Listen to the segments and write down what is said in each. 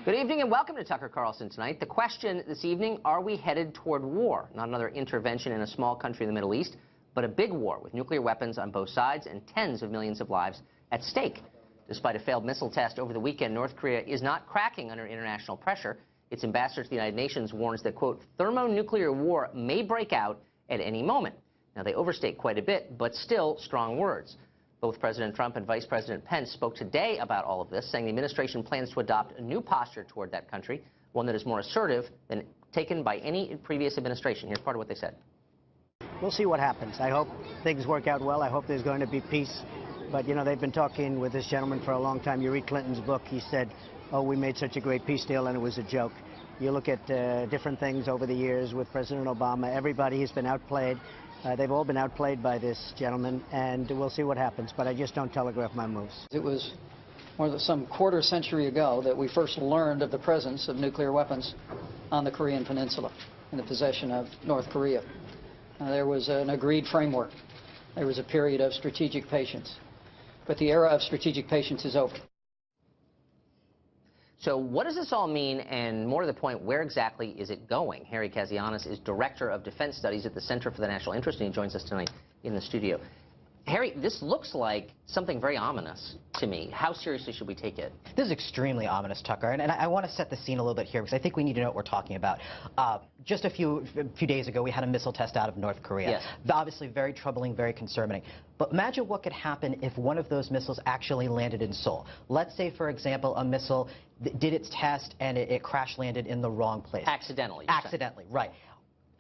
Good evening and welcome to Tucker Carlson Tonight. The question this evening, are we headed toward war? Not another intervention in a small country in the Middle East, but a big war with nuclear weapons on both sides and tens of millions of lives at stake. Despite a failed missile test over the weekend, North Korea is not cracking under international pressure. Its ambassador to the United Nations warns that, quote, thermonuclear war may break out at any moment. Now, they overstate quite a bit, but still strong words. Both President Trump and Vice President Pence spoke today about all of this, saying the administration plans to adopt a new posture toward that country, one that is more assertive than taken by any previous administration. Here's part of what they said. We'll see what happens. I hope things work out well. I hope there's going to be peace. But, you know, they've been talking with this gentleman for a long time. You read Clinton's book. He said, oh, we made such a great peace deal, and it was a joke. You look at different things over the years with President Obama. Everybody has been outplayed. They've all been outplayed by this gentleman, and we'll see what happens. But I just don't telegraph my moves. It was more than some quarter century ago that we first learned of the presence of nuclear weapons on the Korean Peninsula in the possession of North Korea. There was an agreed framework. There was a period of strategic patience. But the era of strategic patience is over. So what does this all mean, and more to the point, where exactly is it going? Harry Kazianis is Director of Defense Studies at the Center for the National Interest, and he joins us tonight in the studio. Harry, this looks like something very ominous to me. How seriously should we take it? This is extremely ominous, Tucker, and I want to set the scene a little bit here because I think we need to know what we're talking about. Just a few days ago, we had a missile test out of North Korea. Yes. Obviously very troubling, very concerning. But imagine what could happen if one of those missiles actually landed in Seoul. Let's say, for example, a missile did its test and it crash landed in the wrong place. Accidentally. Accidentally, right.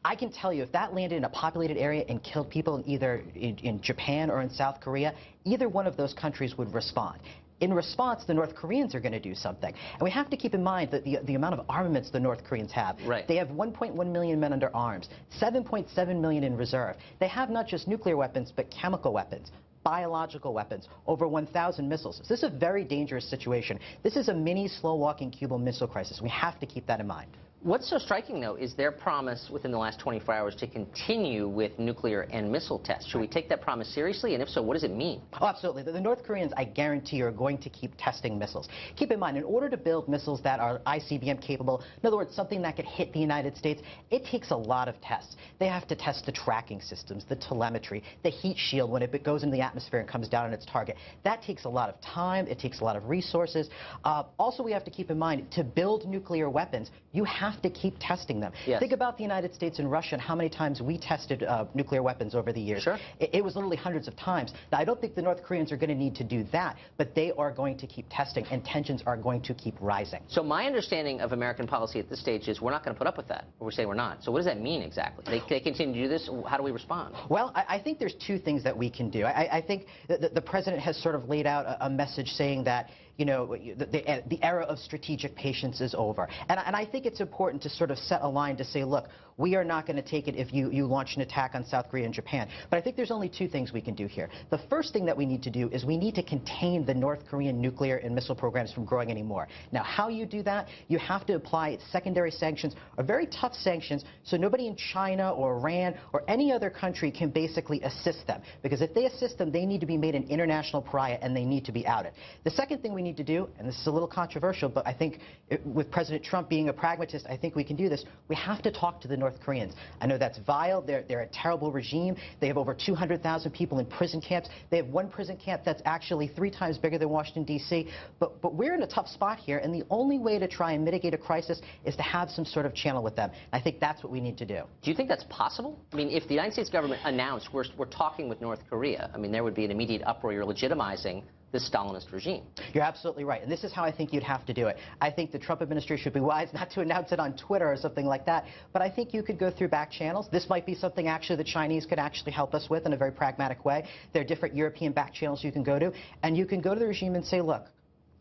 I can tell you, if that landed in a populated area and killed people either in Japan or in South Korea, either one of those countries would respond. In response, the North Koreans are going to do something. And we have to keep in mind that the amount of armaments the North Koreans have. Right. They have 1.1 million men under arms, 7.7 million in reserve. They have not just nuclear weapons, but chemical weapons, biological weapons, over 1,000 missiles. So this is a very dangerous situation. This is a mini, slow-walking Cuban Missile Crisis. We have to keep that in mind. What's so striking, though, is their promise within the last 24 hours to continue with nuclear and missile tests. Should we take that promise seriously? And if so, what does it mean? Oh, absolutely. The North Koreans, I guarantee, are going to keep testing missiles. Keep in mind, in order to build missiles that are ICBM capable, in other words, something that could hit the United States, it takes a lot of tests. They have to test the tracking systems, the telemetry, the heat shield when it goes into the atmosphere and comes down on its target. That takes a lot of time. It takes a lot of resources. Also, we have to keep in mind, to build nuclear weapons, you have to keep testing them. Yes. Think about the United States and Russia and how many times we tested nuclear weapons over the years. Sure. It was literally hundreds of times. Now, I don't think the North Koreans are going to need to do that, but they are going to keep testing, and tensions are going to keep rising. So my understanding of American policy at this stage is we're not going to put up with that, or we're saying we're not. So what does that mean exactly? They continue to do this? How do we respond? Well, I think there's two things that we can do. I think the president has sort of laid out a message saying that, you know, the era of strategic patience is over. And I think it's important to sort of set a line to say, look, we are not going to take it if you launch an attack on South Korea and Japan. But I think there's only two things we can do here. The first thing that we need to do is we need to contain the North Korean nuclear and missile programs from growing anymore. Now, how you do that, you have to apply secondary sanctions, or very tough sanctions, so nobody in China or Iran or any other country can basically assist them. Because if they assist them, they need to be made an international pariah and they need to be outed. The second thing we need to do, and this is a little controversial, but I think with President Trump being a pragmatist, I think we can do this. We have to talk to the North Koreans. I know that's vile. They're a terrible regime. They have over 200,000 people in prison camps. They have one prison camp that's actually 3 times bigger than Washington, D.C. But we're in a tough spot here, and the only way to try and mitigate a crisis is to have some sort of channel with them. I think that's what we need to do. Do you think that's possible? I mean, if the United States government announced we're talking with North Korea, I mean, there would be an immediate uproar. You're legitimizing this Stalinist regime. You're absolutely right, and this is how I think you'd have to do it. I think the Trump administration should be wise not to announce it on Twitter or something like that, but I think you could go through back channels. This might be something actually the Chinese could actually help us with in a very pragmatic way. There are different European back channels you can go to, and you can go to the regime and say, look,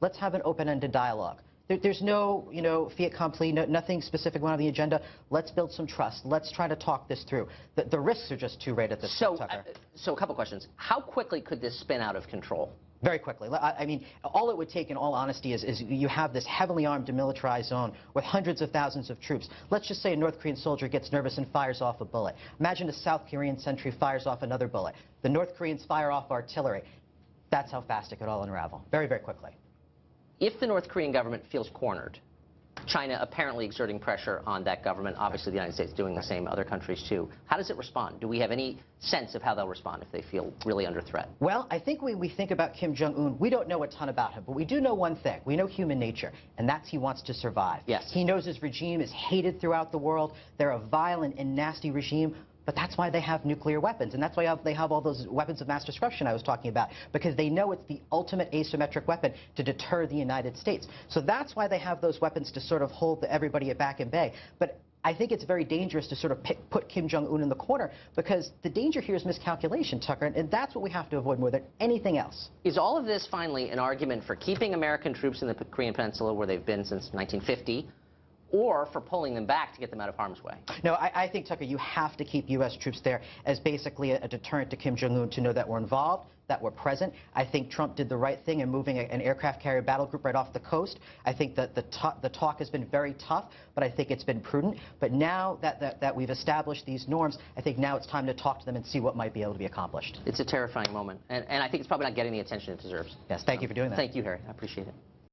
let's have an open-ended dialogue. There's no, fait accompli, nothing specific on the agenda. Let's build some trust. Let's try to talk this through. The risks are just too great at this point, Tucker. So a couple questions. How quickly could this spin out of control? Very quickly. I mean, all it would take, in all honesty, is you have this heavily armed, demilitarized zone with hundreds of thousands of troops. Let's just say a North Korean soldier gets nervous and fires off a bullet. Imagine a South Korean sentry fires off another bullet. The North Koreans fire off artillery. That's how fast it could all unravel. Very, very quickly. If the North Korean government feels cornered, China apparently exerting pressure on that government. Obviously, the United States doing the same, other countries too. How does it respond? Do we have any sense of how they'll respond if they feel really under threat? Well, I think when we think about Kim Jong-un, we don't know a ton about him, but we do know one thing. We know human nature, and that's he wants to survive. Yes. He knows his regime is hated throughout the world. They're a violent and nasty regime. But that's why they have nuclear weapons, and that's why they have all those weapons of mass destruction I was talking about, because they know it's the ultimate asymmetric weapon to deter the United States. So that's why they have those weapons to sort of hold everybody back in bay. But I think it's very dangerous to sort of put Kim Jong-un in the corner, because the danger here is miscalculation, Tucker, and that's what we have to avoid more than anything else. Is all of this finally an argument for keeping American troops in the Korean Peninsula where they've been since 1950? Or for pulling them back to get them out of harm's way? No, I think, Tucker, you have to keep U.S. troops there as basically a deterrent to Kim Jong-un to know that we're involved, that we're present. I think Trump did the right thing in moving an aircraft carrier battle group right off the coast. I think that the talk has been very tough, but I think it's been prudent. But now that we've established these norms, I think now it's time to talk to them and see what might be able to be accomplished. It's a terrifying moment, and I think it's probably not getting the attention it deserves. Yes, thank you for doing that. Thank you, Harry. I appreciate it.